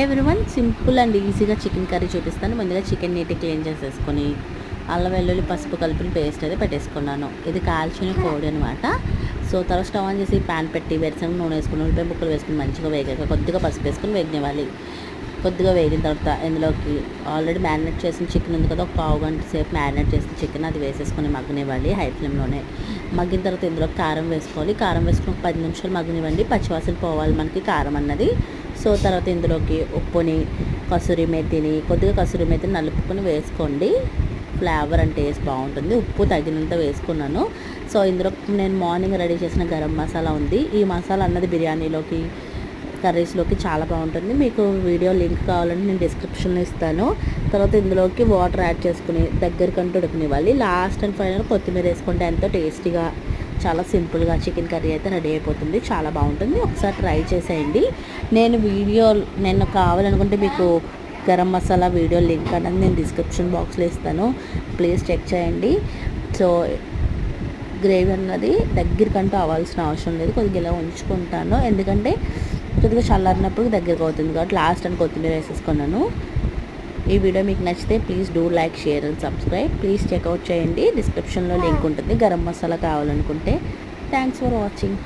Everyone, simple and ఈజీగా chicken curry చూపిస్తాను. ముందుగా చికెన్ నీట్గా క్లీన్ చేసేసుకొని అల్లం వెల్లుల్లి పసుపు కలిపిన పేస్ట్ అయితే పెట్టేసుకున్నాను. ఇది కాల్చిన కోడి అనమాట. సో తర్వాత స్టవ్ ఆన్ చేసి ప్యాన్ పెట్టి వేరుశనగ నూనె వేసుకుని ఉల్లిపాయ ముక్కలు వేసుకుని మంచిగా వేగాక కొద్దిగా పసుపు వేసుకుని వేగనివ్వాలి. కొద్దిగా వేగిన తర్వాత ఇందులోకి ఆల్రెడీ మ్యారినేట్ చేసిన చికెన్ ఉంది కదా, ఒక పావు గంట సేపు మ్యారినేట్ చేసిన చికెన్ అది వేసేసుకొని మగ్గనివ్వాలి హై ఫ్లేమ్లోనే. మగ్గిన తర్వాత ఇందులో కారం వేసుకోవాలి. కారం వేసుకుని ఒక 10 నిమిషాలు మగ్గనివ్వండి. పచ్చివాసన పోవాలి మనకి కారం అన్నది. సో తర్వాత ఇందులోకి ఉప్పుని, కసూరి మెతిని, కొద్దిగా కసూరి మెతిని నలుపుకొని వేసుకోండి. ఫ్లేవర్ అండ్ టేస్ట్ బాగుంటుంది. ఉప్పు తగినంత వేసుకున్నాను. సో ఇందులో నేను మార్నింగ్ రెడీ చేసిన గరం మసాలా ఉంది. ఈ మసాలా అన్నది బిర్యానీలోకి, కర్రీస్లోకి చాలా బాగుంటుంది. మీకు వీడియో లింక్ కావాలంటే నేను డిస్క్రిప్షన్లో ఇస్తాను. తర్వాత ఇందులోకి వాటర్ యాడ్ చేసుకుని దగ్గరికంటూ ఉడకనివ్వాలి. లాస్ట్ అండ్ ఫైనల్ కొత్తిమీర వేసుకుంటే ఎంతో టేస్టీగా, చాలా సింపుల్గా చికెన్ కర్రీ అయితే రెడీ అయిపోతుంది. చాలా బాగుంటుంది. ఒకసారి ట్రై చేసేయండి. నేను కావాలనుకుంటే మీకు గరం మసాలా వీడియో లింక్ అనేది నేను డిస్క్రిప్షన్ బాక్స్లో ఇస్తాను. ప్లీజ్ చెక్ చేయండి. సో గ్రేవీ అన్నది దగ్గరికంటూ అవ్వాల్సిన అవసరం లేదు. కొద్దిగా ఇలా ఉంచుకుంటాను, ఎందుకంటే కొద్దిగా చల్లారినప్పుడు దగ్గరకు అవుతుంది కాబట్టి. లాస్ట్ అండ్ కొత్తిమీర వేసేసుకున్నాను. ఈ వీడియో మీకు నచ్చితే please do like, share and subscribe. Please check out చేయండి. డిస్క్రిప్షన్లో లింక్ ఉంటుంది గరం మసాలా కావాలనుకుంటే. Thanks for watching.